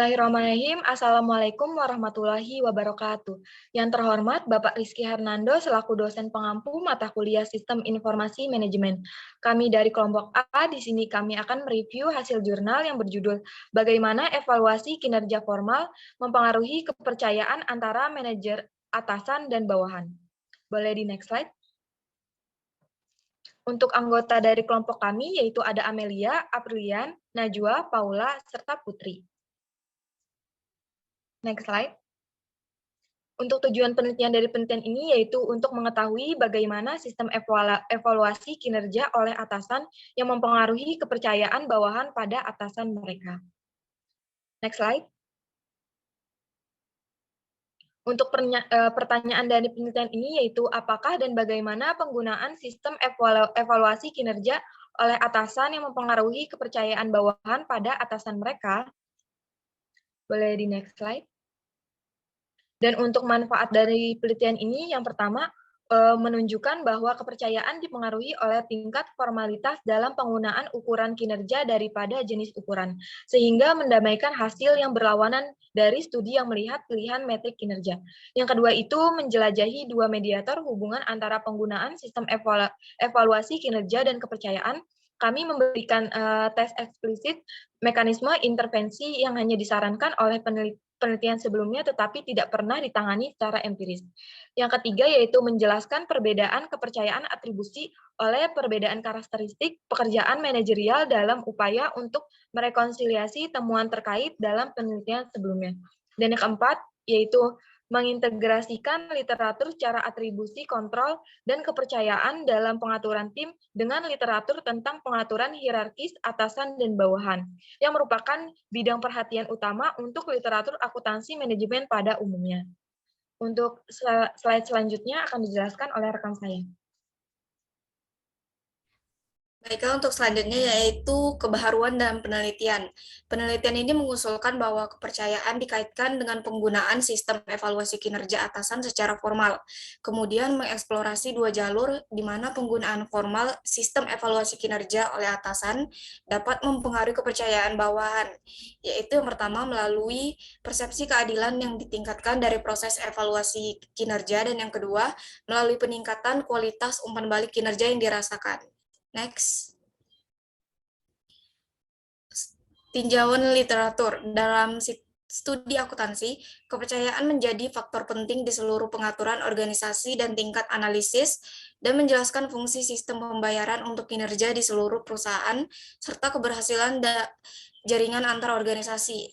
Bismillahirrahmanirrahim. Assalamualaikum warahmatullahi wabarakatuh. Yang terhormat Bapak Rizky Hernando selaku dosen pengampu mata kuliah Sistem Informasi Manajemen. Kami dari kelompok A, di sini kami akan mereview hasil jurnal yang berjudul Bagaimana Evaluasi Kinerja Formal Mempengaruhi Kepercayaan Antara Manajer Atasan dan Bawahan. Boleh di next slide. Untuk anggota dari kelompok kami yaitu ada Amelia, Aprilian, Najwa, Paula, serta Putri. Next slide. Untuk tujuan penelitian dari penelitian ini yaitu untuk mengetahui bagaimana sistem evaluasi kinerja oleh atasan yang mempengaruhi kepercayaan bawahan pada atasan mereka. Next slide. Untuk pertanyaan dari penelitian ini yaitu apakah dan bagaimana penggunaan sistem evaluasi kinerja oleh atasan yang mempengaruhi kepercayaan bawahan pada atasan mereka. Boleh di next slide. Dan untuk manfaat dari penelitian ini, yang pertama, menunjukkan bahwa kepercayaan dipengaruhi oleh tingkat formalitas dalam penggunaan ukuran kinerja daripada jenis ukuran, sehingga mendamaikan hasil yang berlawanan dari studi yang melihat pilihan metrik kinerja. Yang kedua itu menjelajahi dua mediator hubungan antara penggunaan sistem evaluasi kinerja dan kepercayaan. Kami memberikan tes eksplisit mekanisme intervensi yang hanya disarankan oleh penelitian sebelumnya tetapi tidak pernah ditangani secara empiris. Yang ketiga yaitu menjelaskan perbedaan kepercayaan atribusi oleh perbedaan karakteristik pekerjaan manajerial dalam upaya untuk merekonsiliasi temuan terkait dalam penelitian sebelumnya. Dan yang keempat yaitu mengintegrasikan literatur secara atribusi, kontrol, dan kepercayaan dalam pengaturan tim dengan literatur tentang pengaturan hierarkis atasan dan bawahan, yang merupakan bidang perhatian utama untuk literatur akuntansi manajemen pada umumnya. Untuk slide selanjutnya akan dijelaskan oleh rekan saya. Baiklah, untuk selanjutnya yaitu kebaharuan dalam penelitian. Penelitian ini mengusulkan bahwa kepercayaan dikaitkan dengan penggunaan sistem evaluasi kinerja atasan secara formal. Kemudian mengeksplorasi dua jalur di mana penggunaan formal sistem evaluasi kinerja oleh atasan dapat mempengaruhi kepercayaan bawahan, yaitu yang pertama melalui persepsi keadilan yang ditingkatkan dari proses evaluasi kinerja, dan yang kedua melalui peningkatan kualitas umpan balik kinerja yang dirasakan. Next. Tinjauan literatur. Dalam studi akuntansi, kepercayaan menjadi faktor penting di seluruh pengaturan organisasi dan tingkat analisis, dan menjelaskan fungsi sistem pembayaran untuk kinerja di seluruh perusahaan, serta keberhasilan jaringan antar organisasi.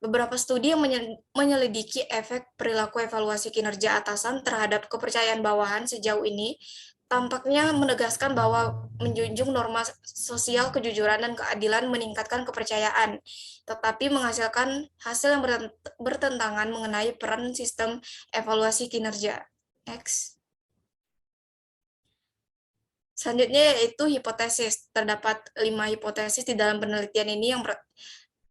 Beberapa studi yang menyelidiki efek perilaku evaluasi kinerja atasan terhadap kepercayaan bawahan sejauh ini tampaknya menegaskan bahwa menjunjung norma sosial kejujuran dan keadilan meningkatkan kepercayaan, tetapi menghasilkan hasil yang bertentangan mengenai peran sistem evaluasi kinerja. Next. Selanjutnya yaitu hipotesis. Terdapat 5 hipotesis di dalam penelitian ini.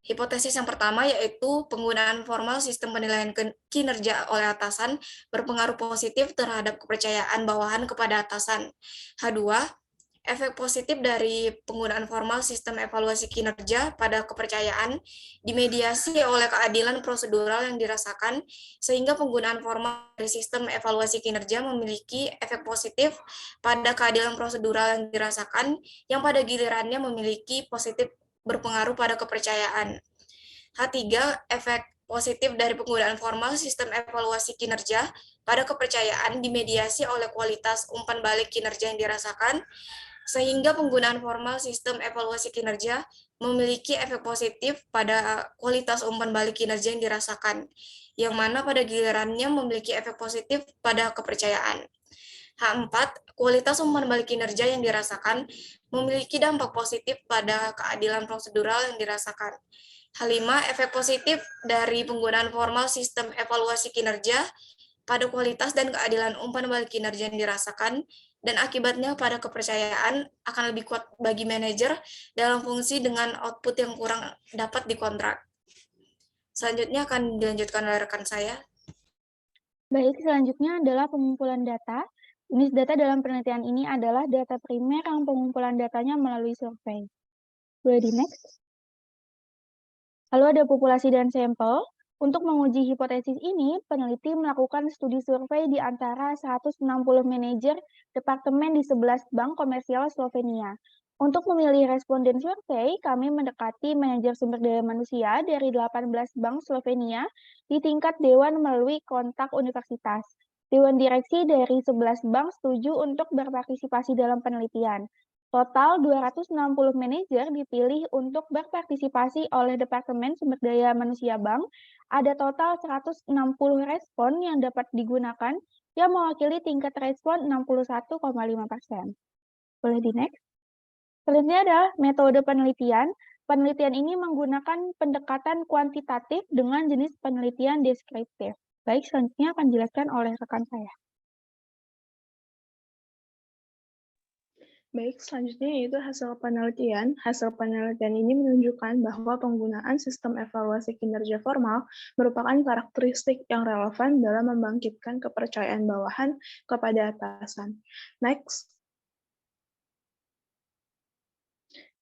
Hipotesis yang pertama yaitu penggunaan formal sistem penilaian kinerja oleh atasan berpengaruh positif terhadap kepercayaan bawahan kepada atasan. H2, efek positif dari penggunaan formal sistem evaluasi kinerja pada kepercayaan dimediasi oleh keadilan prosedural yang dirasakan, sehingga penggunaan formal dari sistem evaluasi kinerja memiliki efek positif pada keadilan prosedural yang dirasakan, yang pada gilirannya memiliki positif berpengaruh pada kepercayaan. H3, efek positif dari penggunaan formal sistem evaluasi kinerja pada kepercayaan dimediasi oleh kualitas umpan balik kinerja yang dirasakan, sehingga penggunaan formal sistem evaluasi kinerja memiliki efek positif pada kualitas umpan balik kinerja yang dirasakan, yang mana pada gilirannya memiliki efek positif pada kepercayaan. H4, kualitas umpan balik kinerja yang dirasakan memiliki dampak positif pada keadilan prosedural yang dirasakan. H5, efek positif dari penggunaan formal sistem evaluasi kinerja pada kualitas dan keadilan umpan balik kinerja yang dirasakan, dan akibatnya pada kepercayaan akan lebih kuat bagi manajer dalam fungsi dengan output yang kurang dapat dikontrak. Selanjutnya akan dilanjutkan oleh rekan saya. Baik, selanjutnya adalah pengumpulan data. Jenis data dalam penelitian ini adalah data primer yang pengumpulan datanya melalui survei. Boleh di next? Lalu ada populasi dan sampel. Untuk menguji hipotesis ini, peneliti melakukan studi survei di antara 160 manajer departemen di 11 bank komersial Slovenia. Untuk memilih responden survei, kami mendekati manajer sumber daya manusia dari 18 bank Slovenia di tingkat dewan melalui kontak universitas. Dewan direksi dari 11 bank setuju untuk berpartisipasi dalam penelitian. Total 260 manajer dipilih untuk berpartisipasi oleh Departemen Sumber Daya Manusia Bank. Ada total 160 respon yang dapat digunakan yang mewakili tingkat respon 61,5%. Boleh di next? Selanjutnya adalah metode penelitian. Penelitian ini menggunakan pendekatan kuantitatif dengan jenis penelitian deskriptif. Baik, selanjutnya akan dijelaskan oleh rekan saya. Baik, selanjutnya yaitu hasil penelitian. Hasil penelitian ini menunjukkan bahwa penggunaan sistem evaluasi kinerja formal merupakan karakteristik yang relevan dalam membangkitkan kepercayaan bawahan kepada atasan. Next.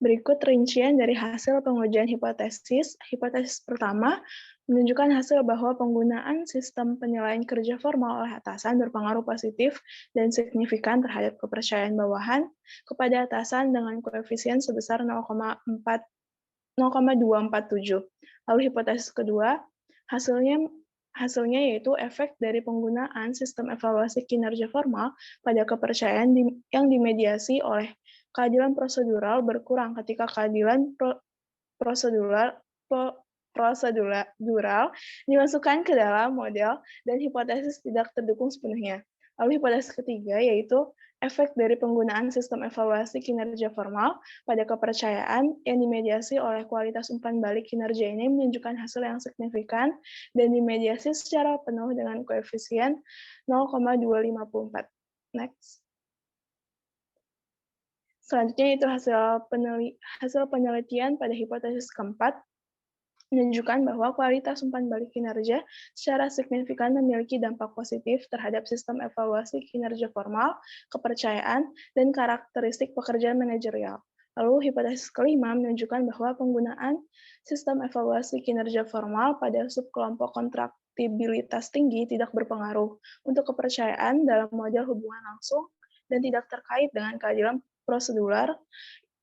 Berikut rincian dari hasil pengujian hipotesis. Hipotesis pertama menunjukkan hasil bahwa penggunaan sistem penilaian kerja formal oleh atasan berpengaruh positif dan signifikan terhadap kepercayaan bawahan kepada atasan dengan koefisien sebesar 0,247. Lalu hipotesis kedua, hasilnya yaitu efek dari penggunaan sistem evaluasi kinerja formal pada kepercayaan yang dimediasi oleh keadilan prosedural berkurang ketika keadilan prosedural dimasukkan ke dalam model dan hipotesis tidak terdukung sepenuhnya. Lalu hipotesis ketiga yaitu efek dari penggunaan sistem evaluasi kinerja formal pada kepercayaan yang dimediasi oleh kualitas umpan balik kinerja ini menunjukkan hasil yang signifikan dan dimediasi secara penuh dengan koefisien 0,254. Next. Selanjutnya itu hasil penelitian pada hipotesis keempat menunjukkan bahwa kualitas umpan balik kinerja secara signifikan memiliki dampak positif terhadap sistem evaluasi kinerja formal, kepercayaan, dan karakteristik pekerjaan manajerial. Lalu hipotesis kelima menunjukkan bahwa penggunaan sistem evaluasi kinerja formal pada subkelompok kontraktibilitas tinggi tidak berpengaruh untuk kepercayaan dalam model hubungan langsung dan tidak terkait dengan keadilan prosedural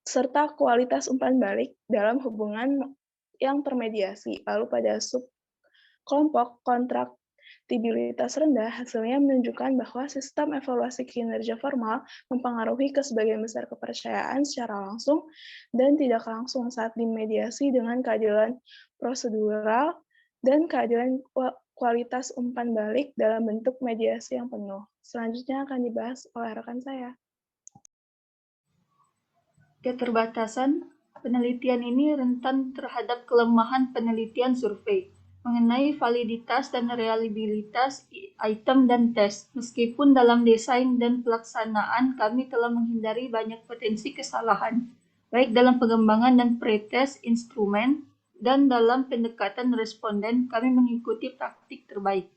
serta kualitas umpan balik dalam hubungan yang termediasi. Lalu pada subkelompok kontraktibilitas rendah, hasilnya menunjukkan bahwa sistem evaluasi kinerja formal mempengaruhi sebagian besar kepercayaan secara langsung dan tidak langsung saat dimediasi dengan keadilan prosedural dan keadilan kualitas umpan balik dalam bentuk mediasi yang penuh. Selanjutnya akan dibahas oleh rekan saya. Keterbatasan penelitian ini rentan terhadap kelemahan penelitian survei mengenai validitas dan reliabilitas item dan tes. Meskipun dalam desain dan pelaksanaan kami telah menghindari banyak potensi kesalahan, baik dalam pengembangan dan pretest instrumen dan dalam pendekatan responden, kami mengikuti praktik terbaik.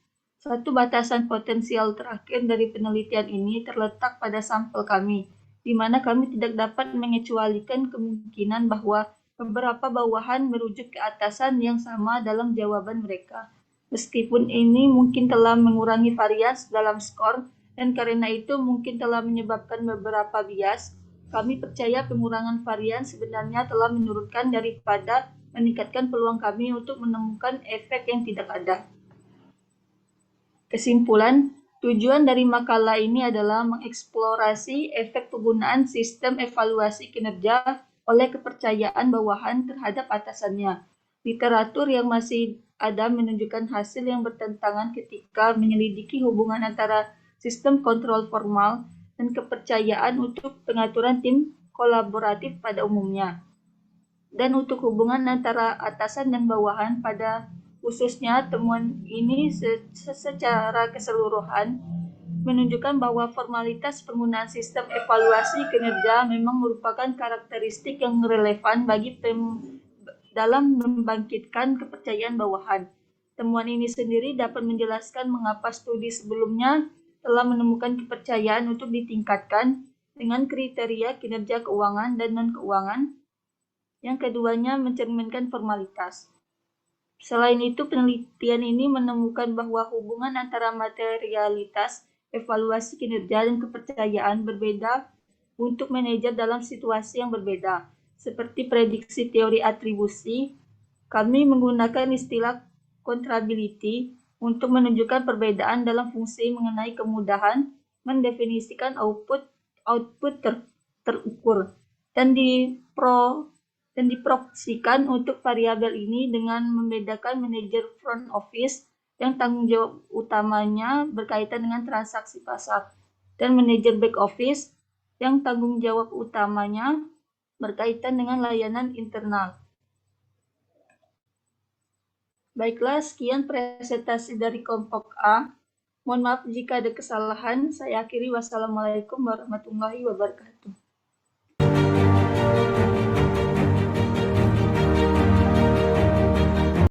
Satu batasan potensial terakhir dari penelitian ini terletak pada sampel kami, di mana kami tidak dapat mengecualikan kemungkinan bahwa beberapa bawahan merujuk ke atasan yang sama dalam jawaban mereka. Meskipun ini mungkin telah mengurangi varians dalam skor, dan karena itu mungkin telah menyebabkan beberapa bias, kami percaya pengurangan varian sebenarnya telah menurunkan daripada meningkatkan peluang kami untuk menemukan efek yang tidak ada. Kesimpulan, tujuan dari makalah ini adalah mengeksplorasi efek penggunaan sistem evaluasi kinerja oleh kepercayaan bawahan terhadap atasannya. Literatur yang masih ada menunjukkan hasil yang bertentangan ketika menyelidiki hubungan antara sistem kontrol formal dan kepercayaan untuk pengaturan tim kolaboratif pada umumnya, dan untuk hubungan antara atasan dan bawahan pada khususnya. Temuan ini secara keseluruhan menunjukkan bahwa formalitas penggunaan sistem evaluasi kinerja memang merupakan karakteristik yang relevan bagi dalam membangkitkan kepercayaan bawahan. Temuan ini sendiri dapat menjelaskan mengapa studi sebelumnya telah menemukan kepercayaan untuk ditingkatkan dengan kriteria kinerja keuangan dan non-keuangan, yang keduanya mencerminkan formalitas. Selain itu, penelitian ini menemukan bahwa hubungan antara materialitas, evaluasi kinerja, dan kepercayaan berbeda untuk manajer dalam situasi yang berbeda. Seperti prediksi teori atribusi, kami menggunakan istilah contrability untuk menunjukkan perbedaan dalam fungsi mengenai kemudahan mendefinisikan output terukur dan diproyeksikan untuk variabel ini dengan membedakan manajer front office yang tanggung jawab utamanya berkaitan dengan transaksi pasar dan manajer back office yang tanggung jawab utamanya berkaitan dengan layanan internal. Baiklah, sekian presentasi dari kelompok A. Mohon maaf jika ada kesalahan. Saya akhiri. Wassalamualaikum warahmatullahi wabarakatuh.